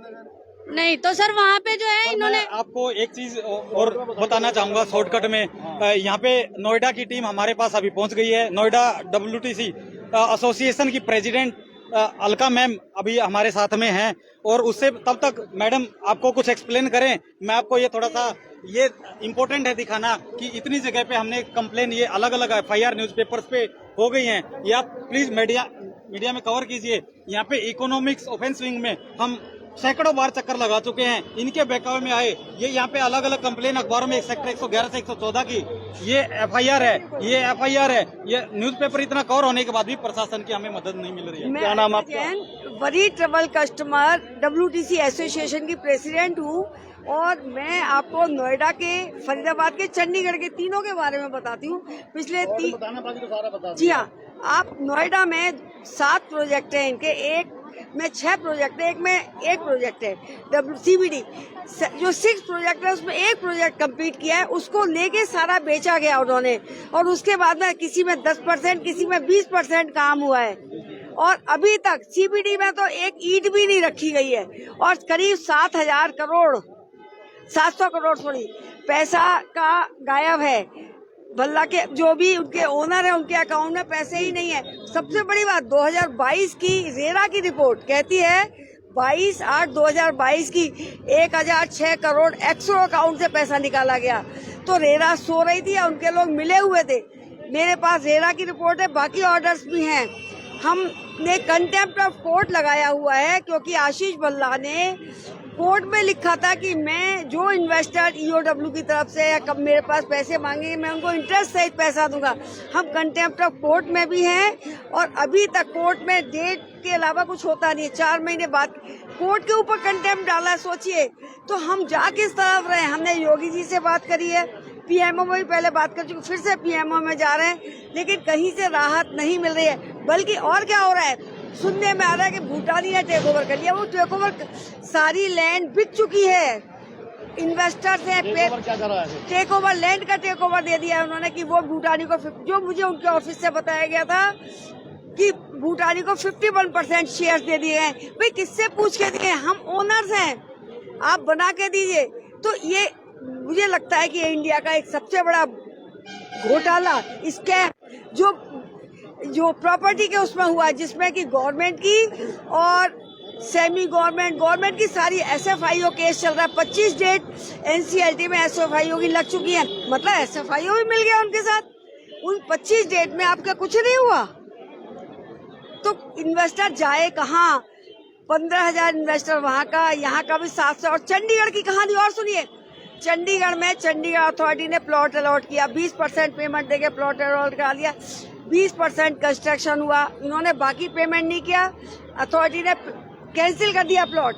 नहीं तो सर वहाँ पे जो है इन्होंने। आपको एक चीज और बताना चाहूंगा शॉर्टकट में, यहाँ पे नोएडा की टीम हमारे पास अभी पहुंच गई है। नोएडा WTC एसोसिएशन की प्रेसिडेंट अलका मैम अभी हमारे साथ में हैं, और उससे तब तक मैडम आपको कुछ एक्सप्लेन करें। मैं आपको ये थोड़ा सा ये इम्पोर्टेंट है दिखाना कि इतनी जगह पे हमने कंप्लेन ये अलग अलग FIR न्यूज़पेपर्स पे हो गई हैं। ये आप प्लीज मीडिया में कवर कीजिए। यहाँ पे इकोनॉमिक्स ऑफेंस विंग में हम सैकड़ों बार चक्कर लगा चुके हैं, इनके बहकावे में आए। ये यहाँ पे अलग अलग कंप्लेन अखबारों में सेक्टर 111 से 114 की ये FIR है, ये FIR है। ये न्यूज़पेपर इतना कवर होने के बाद भी प्रशासन की हमें मदद नहीं मिल रही है। मैं क्या नाम आपका? Worry trouble customer WTC association की प्रेसिडेंट हूँ, और मैं आपको नोएडा के, फरीदाबाद के, चंडीगढ़ के तीनों के बारे में बताती हूँ। पिछले जी हाँ, आप नोएडा में 7 प्रोजेक्ट हैं इनके, एक में 6 प्रोजेक्ट है, एक में 1 प्रोजेक्ट है। CBD जो 6 प्रोजेक्ट है उसमें 1 प्रोजेक्ट कंप्लीट किया है, उसको लेके सारा बेचा गया उन्होंने, और उसके बाद में किसी में 10%, किसी में 20% काम हुआ है, और अभी तक CBD में तो एक ईंट भी नहीं रखी गई है, और करीब 700 करोड़ 700 करोड़ सॉरी पैसा का गायब है। भल्ला के जो भी उनके ओनर है उनके अकाउंट में पैसे ही नहीं है। सबसे बड़ी बात 2022 की रेरा की रिपोर्ट कहती है 22/8/2022 की 1006 करोड़ एक्सो अकाउंट से पैसा निकाला गया। तो रेरा सो रही थी या उनके लोग मिले हुए थे। मेरे पास रेरा की रिपोर्ट है, बाकी ऑर्डर्स भी हैं। हमने कंटेम्प्ट ऑफ कोर्ट लगाया हुआ है क्योंकि आशीष भल्ला ने कोर्ट में लिखा था कि मैं जो इन्वेस्टर EOW की तरफ से या कब मेरे पास पैसे मांगेंगे मैं उनको इंटरेस्ट सहित पैसा दूंगा। हम कंटेम्प्ट ऑफ कोर्ट में भी हैं, और अभी तक कोर्ट में डेट के अलावा कुछ होता नहीं है। 4 महीने बाद कोर्ट के ऊपर कंटेम्प्ट डाला है, सोचिए। तो हम जा किस तरफ रहे हैं? हमने योगी जी से बात करी है, PMO में भी पहले बात कर चुके, फिर से PMO में जा रहे हैं, लेकिन कहीं से राहत नहीं मिल रही है। बल्कि और क्या हो रहा है, सुनने में आ रहा है कि भूटानी ने टेक ओवर कर लिया। वो टेक ओवर सारी लैंड बिक चुकी है, इन्वेस्टर्स हैं, टेक ओवर लैंड का टेक ओवर दे दिया है उन्होंने कि वो भूटानी को, जो मुझे उनके ऑफिस से बताया गया था कि भूटानी को 51% शेयर दे दिए हैं। भाई किससे पूछ के दिए? हम ओनर्स हैं, आप बना के दीजिए। तो ये मुझे लगता है कि ये इंडिया का एक सबसे बड़ा घोटाला स्कैम जो प्रॉपर्टी के उसमें हुआ है, जिसमें कि गवर्नमेंट की और सेमी गवर्नमेंट की सारी SFIO केस चल रहा है। 25 डेट NCLT में SFIO की लग चुकी है, मतलब SFIO भी मिल गया उनके साथ। उन 25 डेट में आपका कुछ नहीं हुआ, तो इन्वेस्टर जाए कहाँ? 15,000 इन्वेस्टर वहाँ का, यहाँ का भी 700। और चंडीगढ़ की कहानी और सुनिए। चंडीगढ़ में चंडीगढ़ अथॉरिटी ने प्लॉट अलॉट किया, 20% पेमेंट देके प्लॉट अलॉट करा लिया, 20% कंस्ट्रक्शन हुआ। इन्होंने बाकी पेमेंट नहीं किया, अथॉरिटी ने कैंसिल कर दिया प्लॉट।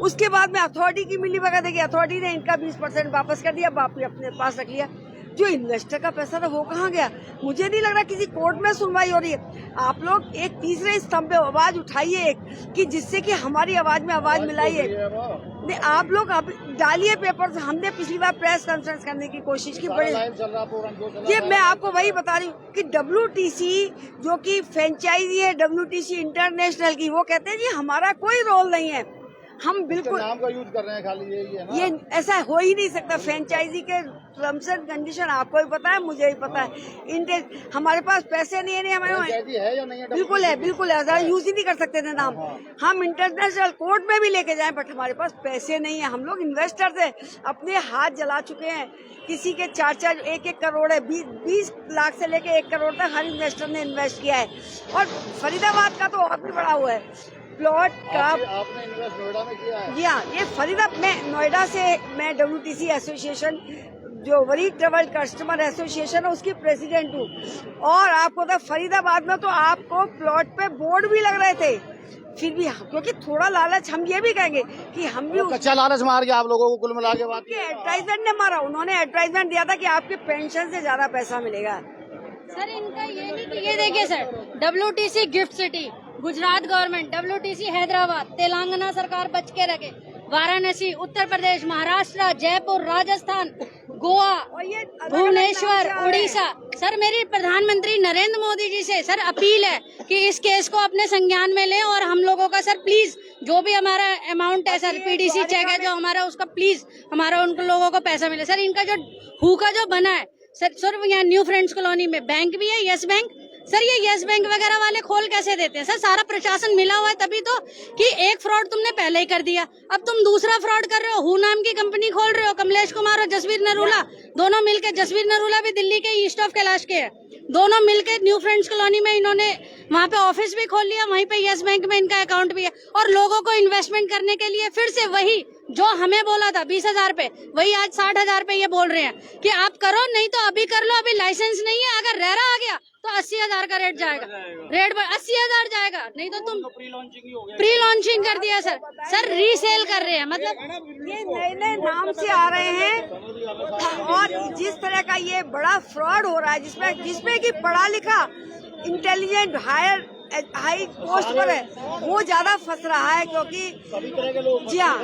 उसके बाद में अथॉरिटी की मिलीभगत है कि अथॉरिटी ने इनका 20% वापस कर दिया, वापस अपने पास रख लिया। जो इन्वेस्टर का पैसा था वो कहाँ गया? मुझे नहीं लग रहा किसी कोर्ट में सुनवाई हो रही है। आप लोग एक तीसरे स्तंभ पे आवाज उठाइए एक, कि जिससे कि हमारी आवाज में आवाज मिलाइए। आप लोग डालिए पेपर से। हमने पिछली बार प्रेस कॉन्फ्रेंस करने की कोशिश की, बड़े ये मैं आपको वही बता रही हूँ कि WTC जो कि फ्रेंचाइजी है WTC इंटरनेशनल की, वो कहते हैं जी हमारा कोई रोल नहीं है, हम बिल्कुल नाम का यूज कर रहे हैं खाली, यही है ना? ये ऐसा हो ही नहीं सकता। फ्रेंचाइजी के टर्म्स एंड कंडीशन आपको भी पता है, मुझे भी पता है। हमारे पास पैसे नहीं है, हमारे है या नहीं है? बिल्कुल है, बिल्कुल है। यूज ही नहीं कर सकते थे नाम। हम इंटरनेशनल कोर्ट में भी लेके जाएं, बट हमारे पास पैसे नहीं है। हम लोग इन्वेस्टर थे, अपने हाथ जला चुके हैं। किसी के 4-4 1-1 करोड़ है, 20 लाख से लेके 1 करोड़ तक हर इन्वेस्टर ने इन्वेस्ट किया है। और फरीदाबाद का तो और भी बड़ा हुआ है प्लॉट का। आपने इन्वेस्ट नोएडा में किया है? जी हाँ, ये फरीदाबाद में नोएडा से मैं WTC एसोसिएशन जो वरी ट्रेवल कस्टमर एसोसिएशन है उसकी प्रेसिडेंट हूँ। और आपको तो फरीदाबाद में तो आपको प्लॉट पे बोर्ड भी लग रहे थे, फिर भी क्योंकि थोड़ा लालच, हम ये भी कहेंगे कि हम भी कच्चा लालच मार के आप लोगों को कुल मिला के बात की। एडवर्टाइजमेंट ने मारा। उन्होंने एडवर्टाइजमेंट दिया था कि आपके पेंशन से ज्यादा पैसा मिलेगा। सर इनका ये नहीं कि ये देखिए sir, WTC gift city, Gujarat government, WTC Hyderabad, Telangana सरकार बच के रखे, वाराणसी, उत्तर प्रदेश, महाराष्ट्र, जयपुर, राजस्थान, गोवा, भुवनेश्वर, उड़ीसा। सर मेरी प्रधानमंत्री नरेंद्र मोदी जी से सर अपील है कि इस केस को अपने संज्ञान में लें और हम लोगों का सर प्लीज जो भी हमारा अमाउंट है सर, PDC चेक है जो हमारा, उसका प्लीज हमारा उन लोगों को पैसा मिले। सर इनका जो हुका जो बना है सर यहाँ न्यू फ्रेंड्स कॉलोनी में बैंक भी है, यस बैंक। सर ये यस बैंक वगैरह वाले खोल कैसे देते हैं? सर सारा प्रशासन मिला हुआ है तभी तो, कि एक फ्रॉड तुमने पहले ही कर दिया, अब तुम दूसरा फ्रॉड कर रहे हो। हु नाम की कंपनी खोल रहे हो, कमलेश कुमार और जसवीर नरूला दोनों मिलकर, जसवीर नरूला भी दिल्ली के ईस्ट ऑफ कैलाश के है, दोनों मिलकर न्यू फ्रेंड्स कॉलोनी में इन्होंने वहाँ पे ऑफिस भी खोल लिया, वहीं पे यस बैंक में इनका अकाउंट भी है। और लोगों को इन्वेस्टमेंट करने के लिए फिर से वही जो हमें बोला था 20,000 पे, वही आज 60,000 पे ये बोल रहे हैं कि आप करो, नहीं तो अभी कर लो, अभी लाइसेंस नहीं है। अगर रेरा आ गया तो 80,000 का रेट जाएगा, रेट 80,000 जाएगा, नहीं तो तुम प्री लॉन्चिंग कर दिया सर रीसेल कर रहे हैं। मतलब ये नए नए नाम से आ रहे हैं। और जिस तरह का ये बड़ा फ्रॉड हो रहा है, जिसमें कि पढ़ा लिखा इंटेलिजेंट हाई पोस्ट पर है, वो ज्यादा फंस रहा है। क्योंकि जी हाँ,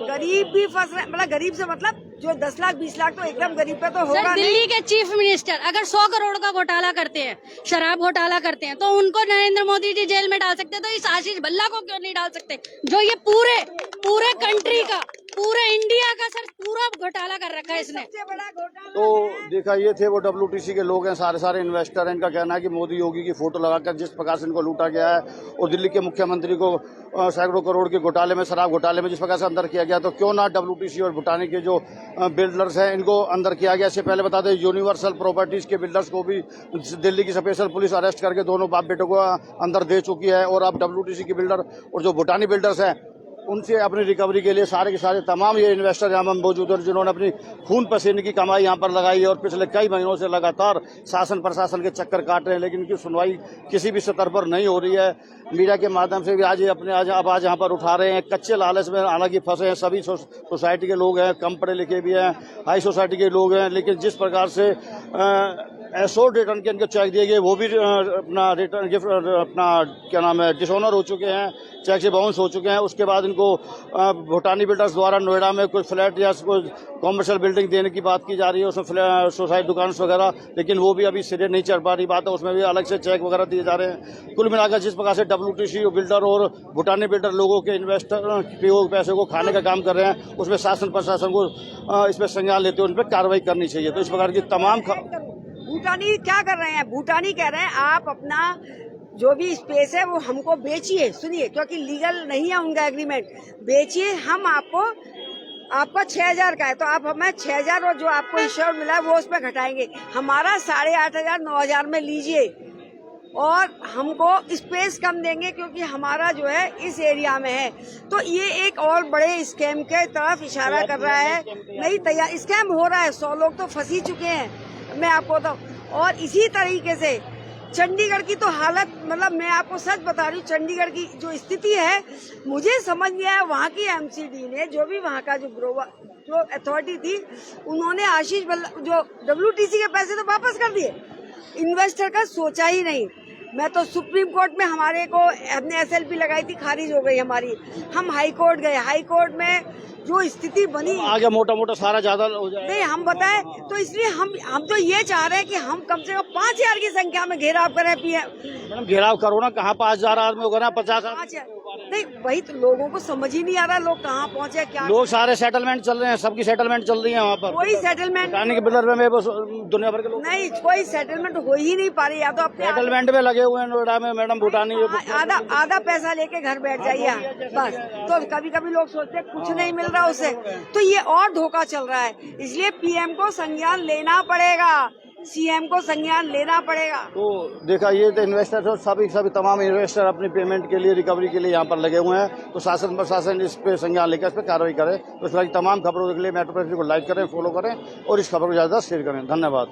गरीब भी फंस रहे, मतलब गरीब से मतलब जो 10 लाख 20 लाख तो एकदम गरीब पे तो होगा। दिल्ली के चीफ मिनिस्टर अगर 100 करोड़ का घोटाला करते हैं, शराब घोटाला करते हैं, तो उनको नरेंद्र मोदी जी जेल में डाल सकते हैं, तो इस आशीष भल्ला को क्यों नहीं डाल सकते, जो ये पूरे कंट्री का, पूरे इंडिया का सर पूरा घोटाला कर रखा है इसने। तो देखा, ये थे वो WTC के लोग हैं, सारे इन्वेस्टर हैं। इनका कहना है कि मोदी योगी की फोटो लगाकर जिस प्रकार से इनको लूटा गया है और दिल्ली के मुख्यमंत्री को सैकड़ों करोड़ के घोटाले में, शराब घोटाले में जिस प्रकार से अंदर किया गया, तो क्यों ना WTC और भूटानी के जो बिल्डर्स हैं इनको अंदर किया गया। इससे पहले बता दें, यूनिवर्सल प्रॉपर्टीज के बिल्डर्स को भी दिल्ली की स्पेशल पुलिस अरेस्ट करके दोनों बाप बेटों को अंदर दे चुकी है। और अब WTC के बिल्डर और जो भूटानी बिल्डर्स हैं उनसे अपनी रिकवरी के लिए सारे के सारे तमाम ये इन्वेस्टर यहाँ पर मौजूद हैं, जिन्होंने अपनी खून पसीने की कमाई यहाँ पर लगाई है और पिछले कई महीनों से लगातार शासन प्रशासन के चक्कर काट रहे हैं, लेकिन इनकी सुनवाई किसी भी स्तर पर नहीं हो रही है। मीडिया के माध्यम से भी आज आवाज यहाँ पर उठा रहे हैं। कच्चे लालच में हालांकि फंसे हैं सभी सोसाइटी के लोग हैं, कम पढ़े लिखे भी हैं, हाई सोसाइटी के लोग हैं, लेकिन जिस प्रकार से एसोर्ड रिटर्न के इनको चेक दिए गए वो भी अपना रिटर्न गिफ्ट अपना क्या नाम है डिसऑनर हो चुके हैं, चेक से बाउंस हो चुके हैं। उसके बाद इनको को भूटानी बिल्डर्स द्वारा नोएडा में कुछ फ्लैट या कोई कॉमर्शियल बिल्डिंग देने की बात की जा रही है, उसमें सोसाइटी दुकान वगैरह, लेकिन वो भी अभी सिरे नहीं चढ़ पा रही बात है, उसमें भी अलग से चेक वगैरह दिए जा रहे हैं। कुल मिलाकर जिस प्रकार से WTC बिल्डर और भूटानी बिल्डर लोगों के इन्वेस्टर के पैसे को खाने का काम कर रहे हैं, उसमें शासन प्रशासन को इसमें संज्ञान लेते हुए उन पर कार्रवाई करनी चाहिए। तो इस प्रकार की तमाम भूटानी क्या कर रहे हैं? भूटानी कह रहे हैं आप अपना जो भी स्पेस है वो हमको बेचिए, सुनिए, क्योंकि लीगल नहीं है उनका एग्रीमेंट, बेचिए, हम आपका 6,000 का है तो आप हमें 6,000 और जो आपको इंश्योर मिला है वो उसमें घटाएंगे, हमारा 8,500 9,000 में लीजिए और हमको स्पेस कम देंगे क्योंकि हमारा जो है इस एरिया में है। तो ये एक और बड़े स्कैम के तरफ इशारा कर रहा है। नहीं तैयार स्कैम हो रहा है, 100 लोग तो फंस ही चुके हैं, मैं आपको बताऊं। और इसी तरीके से चंडीगढ़ की तो हालत, मतलब मैं आपको सच बता रही हूँ, चंडीगढ़ की जो स्थिति है मुझे समझ नहीं आया। वहाँ की MCD ने, जो भी वहाँ का जो अथॉरिटी थी, उन्होंने आशीष जो WTC के पैसे तो वापस कर दिए, इन्वेस्टर का सोचा ही नहीं। मैं तो सुप्रीम कोर्ट में हमने SLP लगाई थी, खारिज हो गई हमारी। हम हाई कोर्ट गए, हाई कोर्ट में जो स्थिति बनी, आगे मोटा सारा ज्यादा हो जाए नहीं हम बताएं, तो इसलिए हम तो ये चाह रहे हैं कि हम कम से कम 5,000 की संख्या में घेराव करें। मैडम घेराव करो ना, कहाँ 5,000 आदमी होगा ना, 50,000 नहीं, वही तो लोगों को समझ ही नहीं आ रहा, लोग कहाँ पहुँचे, क्या लोग सारे सेटलमेंट चल रहे हैं, सबकी सेटलमेंट चल रही है वहाँ पर। कोई सेटलमेंट के बिल्डर में दुनिया भर के लोग नहीं, कोई सेटलमेंट हो ही नहीं पा रही। या तो अपने सेटलमेंट में लगे हुए हैं नोएडा में मैडम, भूटानी आधा पैसा लेके घर बैठ जाइए बस। तो कभी कभी लोग सोचते हैं कुछ नहीं मिल रहा उसे, तो ये और धोखा चल रहा है। इसलिए PM को संज्ञान लेना पड़ेगा, CM को संज्ञान लेना पड़ेगा। तो देखा ये तो इन्वेस्टर और सभी तमाम इन्वेस्टर अपनी पेमेंट के लिए, रिकवरी के लिए यहाँ पर लगे हुए हैं। तो शासन प्रशासन इस पे संज्ञान लेकर इस पर कार्रवाई करे। तो इस तरह की तमाम खबरों के लिए मेट्रो प्रेस को लाइक करें, फॉलो करें और इस खबर को ज्यादा शेयर करें। धन्यवाद।